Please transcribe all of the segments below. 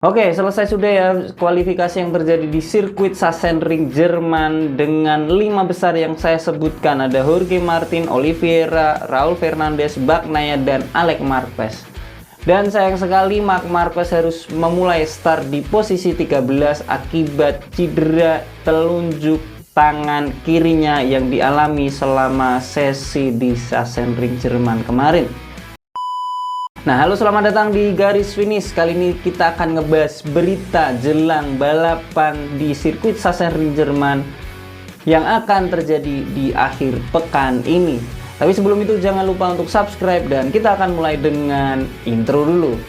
Oke, selesai sudah ya kualifikasi yang terjadi di sirkuit Sachsenring Jerman dengan 5 besar yang saya sebutkan. Ada Jorge Martin, Oliveira, Raul Fernandez, Bagnaia, dan Alex Marquez. Dan sayang sekali Marc Marquez harus memulai start di posisi 13 akibat cedera telunjuk tangan kirinya yang dialami selama sesi di Sachsenring Jerman kemarin. Nah, halo, selamat datang di Garis Finish. Kali ini kita akan ngebahas berita jelang balapan di sirkuit Sachsenring Jerman yang akan terjadi di akhir pekan ini. Tapi sebelum itu jangan lupa untuk subscribe dan kita akan mulai dengan intro dulu.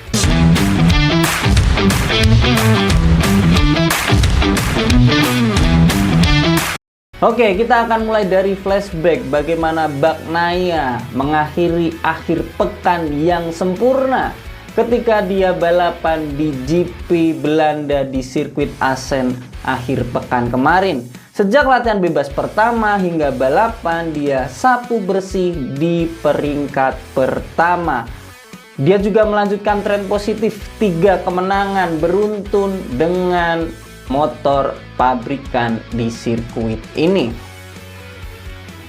Oke, kita akan mulai dari flashback bagaimana Bagnaia mengakhiri akhir pekan yang sempurna ketika dia balapan di GP Belanda di sirkuit Assen akhir pekan kemarin. Sejak latihan bebas pertama hingga balapan, dia sapu bersih di peringkat pertama. Dia juga melanjutkan tren positif 3 kemenangan beruntun dengan motor pabrikan di sirkuit ini.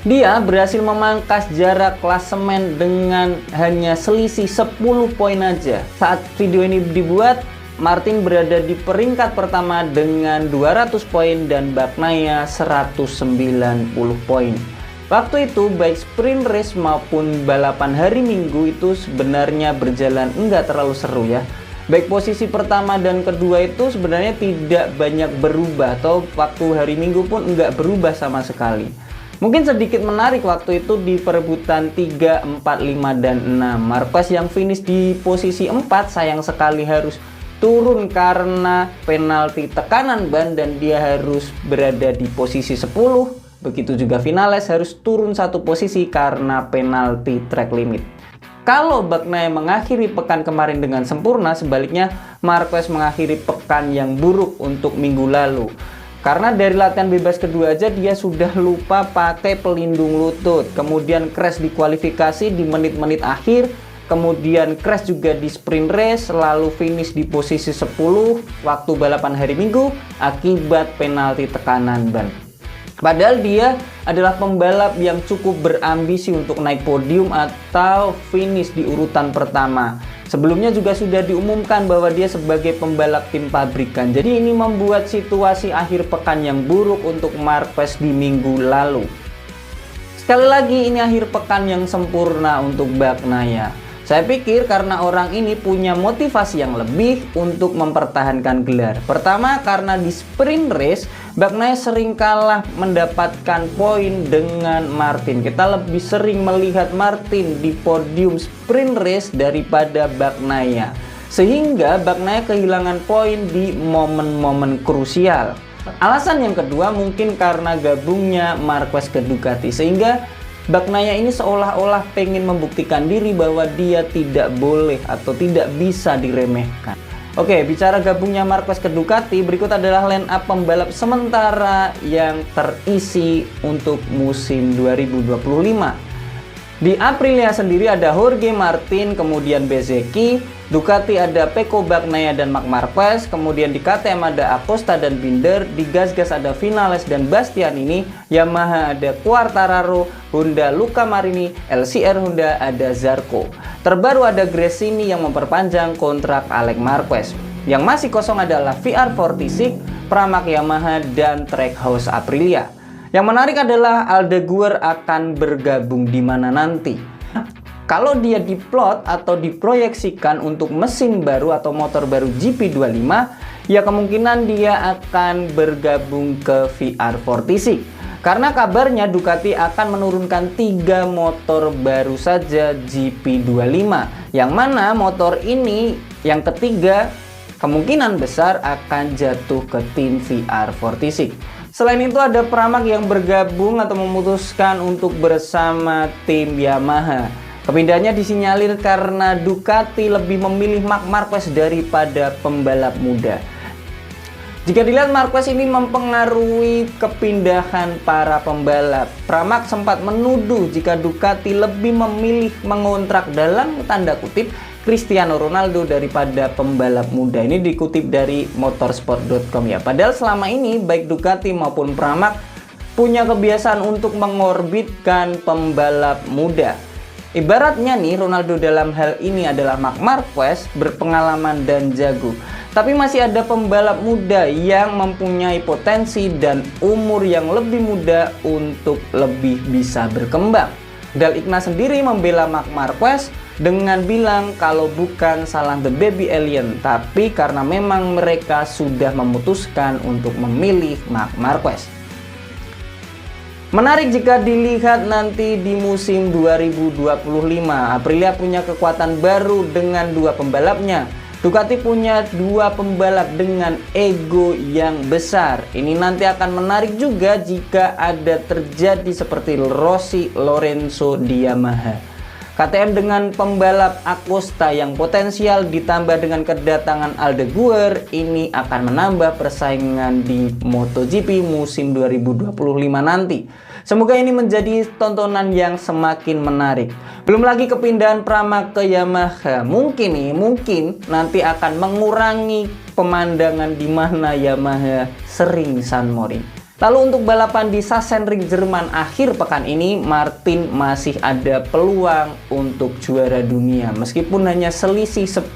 Dia berhasil memangkas jarak klasemen dengan hanya selisih 10 poin aja. Saat video ini dibuat, Martin berada di peringkat pertama dengan 200 poin dan Bagnaia 190 poin. Waktu itu baik sprint race maupun balapan hari Minggu itu sebenarnya berjalan enggak terlalu seru ya. Baik posisi pertama dan kedua itu sebenarnya tidak banyak berubah, atau waktu hari Minggu pun enggak berubah sama sekali. Mungkin sedikit menarik waktu itu di perebutan 3, 4, 5, dan 6. Marquez yang finish di posisi 4 sayang sekali harus turun karena penalti tekanan ban dan dia harus berada di posisi 10. Begitu juga Vinales harus turun 1 posisi karena penalti track limit. Kalau Bagnaia mengakhiri pekan kemarin dengan sempurna, sebaliknya Marquez mengakhiri pekan yang buruk untuk minggu lalu. Karena dari latihan bebas kedua aja dia sudah lupa pakai pelindung lutut. Kemudian crash di kualifikasi di menit-menit akhir. Kemudian crash juga di sprint race, lalu finish di posisi 10 waktu balapan hari Minggu akibat penalti tekanan ban. Padahal dia adalah pembalap yang cukup berambisi untuk naik podium atau finish di urutan pertama. Sebelumnya juga sudah diumumkan bahwa dia sebagai pembalap tim pabrikan. Jadi ini membuat situasi akhir pekan yang buruk untuk Marquez di minggu lalu. Sekali lagi ini akhir pekan yang sempurna untuk Bagnaia. Saya pikir karena orang ini punya motivasi yang lebih untuk mempertahankan gelar. Pertama, karena di sprint race Bagnaia sering kalah mendapatkan poin dengan Martin. Kita lebih sering melihat Martin di podium sprint race daripada Bagnaia. Sehingga Bagnaia kehilangan poin di momen-momen krusial. Alasan yang kedua mungkin karena gabungnya Marquez ke Ducati, sehingga Bagnaia ini seolah-olah pengen membuktikan diri bahwa dia tidak boleh atau tidak bisa diremehkan. Oke, bicara gabungnya Marquez ke Ducati, berikut adalah line up pembalap sementara yang terisi untuk musim 2025. Di Aprilia sendiri ada Jorge Martin, kemudian Bezzecchi. Ducati ada Pecco Bagnaia dan Marc Marquez. Kemudian di KTM ada Acosta dan Binder. Di Gas-Gas ada Vinales dan Bastianini. Yamaha ada Quartararo. Honda Luca Marini. LCR Honda ada Zarco. Terbaru ada Gresini yang memperpanjang kontrak Alex Marquez. Yang masih kosong adalah VR46, Pramac Yamaha, dan Trackhouse Aprilia. Yang menarik adalah Aldeguer akan bergabung di mana nanti. Kalau dia diplot atau diproyeksikan untuk mesin baru atau motor baru GP25, ya kemungkinan dia akan bergabung ke VR46. Karena kabarnya Ducati akan menurunkan 3 motor baru saja GP25. Yang mana motor ini yang ketiga kemungkinan besar akan jatuh ke tim VR46. Selain itu ada Pramac yang bergabung atau memutuskan untuk bersama tim Yamaha. Kepindahannya disinyalir karena Ducati lebih memilih Marc Marquez daripada pembalap muda. Jika dilihat Marquez ini mempengaruhi kepindahan para pembalap. Pramac sempat menuduh jika Ducati lebih memilih mengontrak dalam tanda kutip Cristiano Ronaldo daripada pembalap muda. Ini dikutip dari motorsport.com ya. Padahal selama ini baik Ducati maupun Pramac punya kebiasaan untuk mengorbitkan pembalap muda. Ibaratnya nih, Ronaldo dalam hal ini adalah Marc Marquez, berpengalaman dan jago. Tapi masih ada pembalap muda yang mempunyai potensi dan umur yang lebih muda untuk lebih bisa berkembang. Dale Egnaz sendiri membela Marc Marquez dengan bilang kalau bukan salah The Baby Alien, tapi karena memang mereka sudah memutuskan untuk memilih Marc Marquez. Menarik jika dilihat nanti di musim 2025, Aprilia punya kekuatan baru dengan dua pembalapnya. Ducati punya dua pembalap dengan ego yang besar. Ini nanti akan menarik juga jika ada terjadi seperti Rossi Lorenzo di Yamaha. KTM dengan pembalap Acosta yang potensial ditambah dengan kedatangan Aldeguer, ini akan menambah persaingan di MotoGP musim 2025 nanti. Semoga ini menjadi tontonan yang semakin menarik. Belum lagi kepindahan Pramac ke Yamaha. Mungkin nanti akan mengurangi pemandangan di mana Yamaha sering San Morin. Lalu untuk balapan di Sachsenring Jerman akhir pekan ini, Martin masih ada peluang untuk juara dunia. Meskipun hanya selisih 10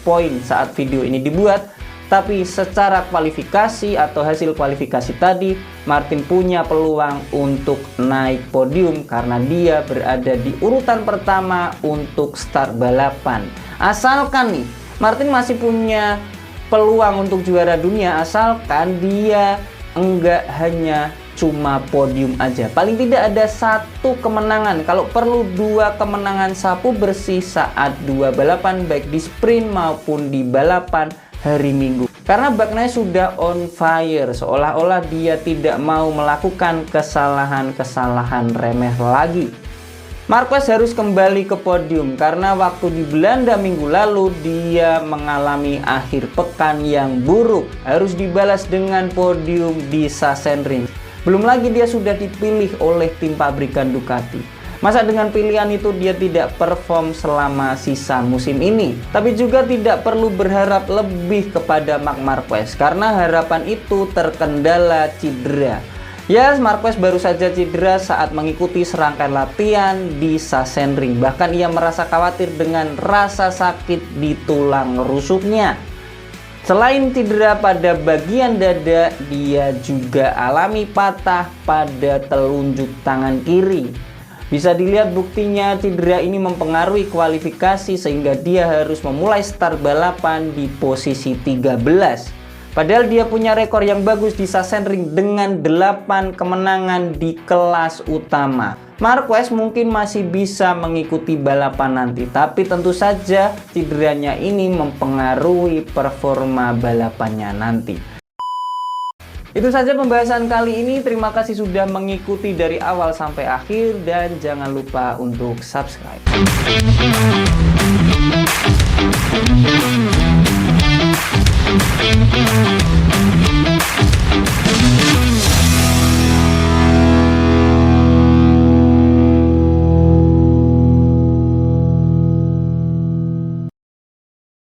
poin saat video ini dibuat, tapi secara kualifikasi atau hasil kualifikasi tadi, Martin punya peluang untuk naik podium karena dia berada di urutan pertama untuk start balapan. Asalkan nih, Martin masih punya peluang untuk juara dunia asalkan dia enggak hanya cuma podium aja. Paling tidak ada satu kemenangan, kalau perlu dua kemenangan sapu bersih saat dua balapan, baik di sprint maupun di balapan hari Minggu. Karena Bagnaia sudah on fire, seolah-olah dia tidak mau melakukan kesalahan-kesalahan remeh lagi. Marquez harus kembali ke podium karena waktu di Belanda minggu lalu dia mengalami akhir pekan yang buruk. Harus dibalas dengan podium di Sachsenring. Belum lagi dia sudah dipilih oleh tim pabrikan Ducati. Masa dengan pilihan itu dia tidak perform selama sisa musim ini? Tapi juga tidak perlu berharap lebih kepada Marc Marquez karena harapan itu terkendala cedera. Ya, Marquez baru saja cedera saat mengikuti serangkaian latihan di Sachsenring. Bahkan ia merasa khawatir dengan rasa sakit di tulang rusuknya. Selain cedera pada bagian dada, dia juga alami patah pada telunjuk tangan kiri. Bisa dilihat buktinya cedera ini mempengaruhi kualifikasi sehingga dia harus memulai start balapan di posisi 13. Padahal dia punya rekor yang bagus di Sachsenring dengan 8 kemenangan di kelas utama. Marquez mungkin masih bisa mengikuti balapan nanti, tapi tentu saja cederanya ini mempengaruhi performa balapannya nanti. Itu saja pembahasan kali ini. Terima kasih sudah mengikuti dari awal sampai akhir dan jangan lupa untuk subscribe. Thank you.